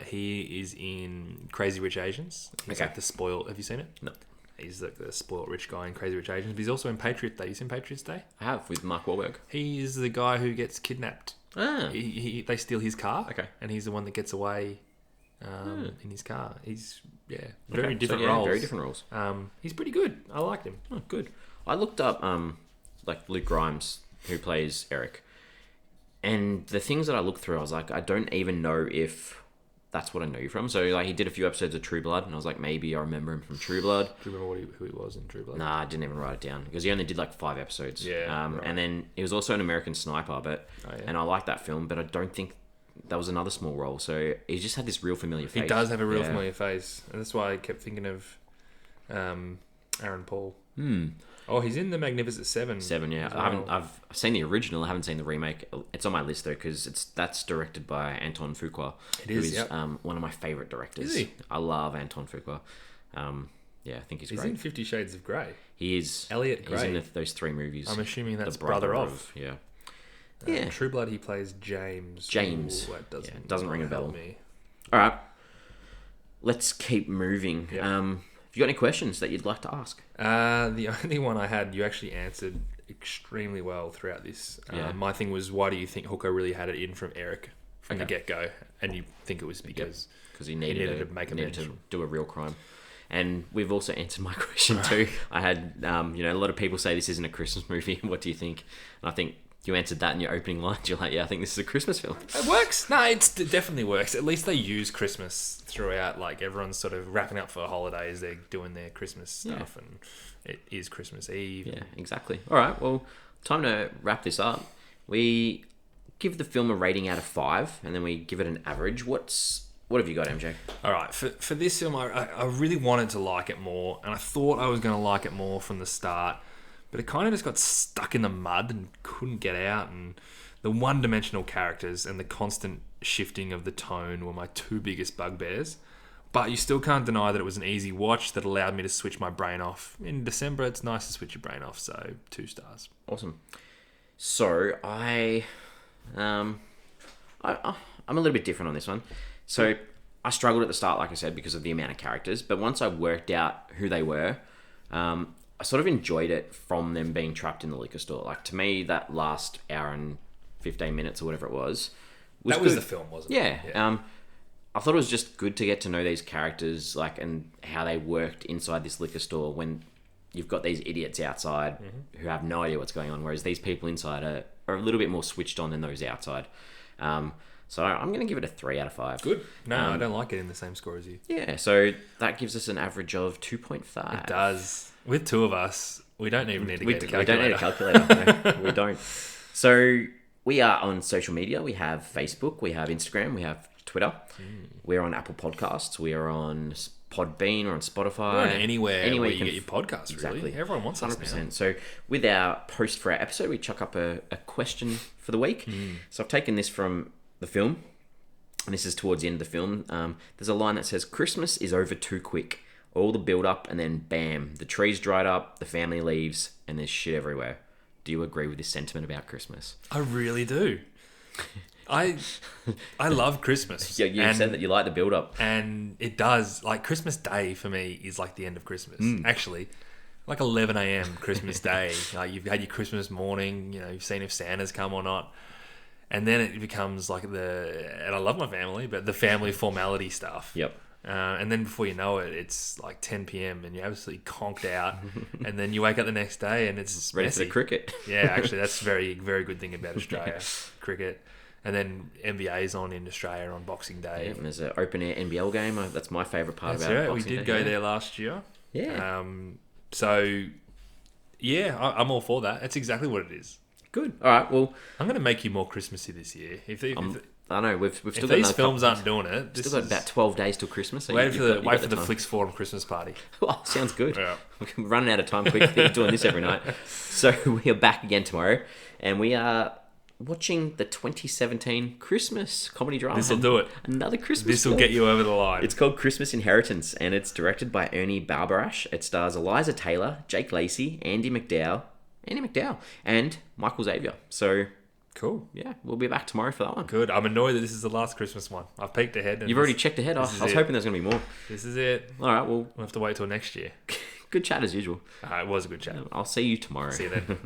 He is in Crazy Rich Asians. He's like the spoiled. Have you seen it? No. He's like the spoiled rich guy in Crazy Rich Asians. But he's also in Patriot Day. You seen Patriots Day? I have, with Mark Wahlberg. He is the guy who gets kidnapped. They steal his car. Okay. And he's the one that gets away in his car. He's very different roles. Very different roles. He's pretty good. I liked him. Oh, good. I looked up like Luke Grimes, who plays Eric, and the things that I looked through, I was like, I don't even know if that's what I know you from. So like, he did a few episodes of True Blood, and I was like, maybe I remember him from True Blood. Do you remember who he was in True Blood? Nah, I didn't even write it down because he only did like 5 episodes. Yeah. Right. And then he was also an American Sniper, and I like that film, but I don't think that was another small role. So he just had this real familiar face. He does have a real familiar face, and that's why I kept thinking of Aaron Paul. Oh, he's in The Magnificent Seven. Yeah. Well. I've seen the original. I haven't seen the remake. It's on my list though because that's directed by Anton Fuqua. It is. Who is one of my favorite directors. Is he? I love Anton Fuqua. I think he's great. He's in 50 Shades of Grey. He is. Elliot Grey. He's in those 3 movies. I'm assuming that's The brother of. Yeah. True Blood, he plays James. James. Ooh, that doesn't ring a bell. Me. All right. Let's keep moving. Yep. Have you got any questions that you'd like to ask? The only one I had, you actually answered extremely well throughout this. My thing was, why do you think Hooker really had it in from Eric from the get-go? And you think it was because he needed to make a needed to do a real crime. And we've also answered my question too. I had, a lot of people say this isn't a Christmas movie. What do you think? And I think you answered that in your opening lines. You're like, I think this is a Christmas film. It works. No, it definitely works. At least they use Christmas throughout. Like, everyone's sort of wrapping up for holidays. They're doing their Christmas stuff, and it is Christmas Eve. Yeah, exactly. All right, well, time to wrap this up. We give the film a rating out of 5, and then we give it an average. What have you got, MJ? All right, for this film, I really wanted to like it more, and I thought I was going to like it more from the start. But it kind of just got stuck in the mud and couldn't get out. And the one-dimensional characters and the constant shifting of the tone were my 2 biggest bugbears. But you still can't deny that it was an easy watch that allowed me to switch my brain off. In December, it's nice to switch your brain off, so 2 stars. Awesome. So I'm a little bit different on this one. So I struggled at the start, like I said, because of the amount of characters. But once I worked out who they were, I sort of enjoyed it from them being trapped in the liquor store. Like, to me, that last hour and 15 minutes or whatever it was that was the film, wasn't it? Yeah. I thought it was just good to get to know these characters, like, and how they worked inside this liquor store when you've got these idiots outside who have no idea what's going on, whereas these people inside are a little bit more switched on than those outside. So I'm going to give it a 3 out of 5. Good. No, I don't like it in the same score as you. Yeah, so that gives us an average of 2.5. It does. With 2 of us, we don't even need to get a calculator. We don't need a calculator. No, we don't. So we are on social media. We have Facebook, we have Instagram, we have Twitter. We're on Apple Podcasts. We are on Podbean or on Spotify. We're on anywhere where you get your podcasts, exactly. Really. Everyone wants 100%. Us now. So with our post for our episode, we chuck up a question for the week. So I've taken this from the film. and this is towards the end of the film, there's a line that says, "Christmas is over too quick. All the build up and then bam, the tree's dried up, the family leaves, and there's shit everywhere." Do you agree with this sentiment about Christmas? I really do. I love Christmas. Yeah, you said that you like the build up. And it does. Like, Christmas Day for me is like the end of Christmas. Actually, like 11 a.m. Christmas Day. Like, you've had your Christmas morning, you've seen if Santa's come or not. And then it becomes like and I love my family, but the family formality stuff. Yep. And then before you know it, it's like 10 p.m. and you're absolutely conked out. And then you wake up the next day and it's ready messy. for the cricket. Yeah, actually, that's a very, very good thing about Australia. Cricket. And then NBA's on in Australia on Boxing Day. Yeah, and there's an open air NBL game. That's my favourite part That's about right. Boxing We did Day. go there last year. Yeah. So, yeah, I'm all for that. That's exactly what it is. Good. All right. Well, I'm going to make you more Christmassy this year. I know we've still got these films aren't doing it. Still got about 12 days till Christmas. So wait for the time. Flicks Forum Christmas party. Well, sounds good. Yeah. We're running out of time quickly doing this every night. So we are back again tomorrow, and we are watching the 2017 Christmas comedy drama. This will do it. Another Christmas This will film. get you over the line. It's called Christmas Inheritance, and it's directed by Ernie Barbarash. It stars Eliza Taylor, Jake Lacey, Andy McDowell, and Michael Xavier. So, cool. Yeah, we'll be back tomorrow for that one. Good. I'm annoyed that this is the last Christmas one. I've peeked ahead. You've already checked ahead. I was hoping there's going to be more. This is it. All right, well... We'll have to wait till next year. Good chat as usual. It was a good chat. I'll see you tomorrow. See you then.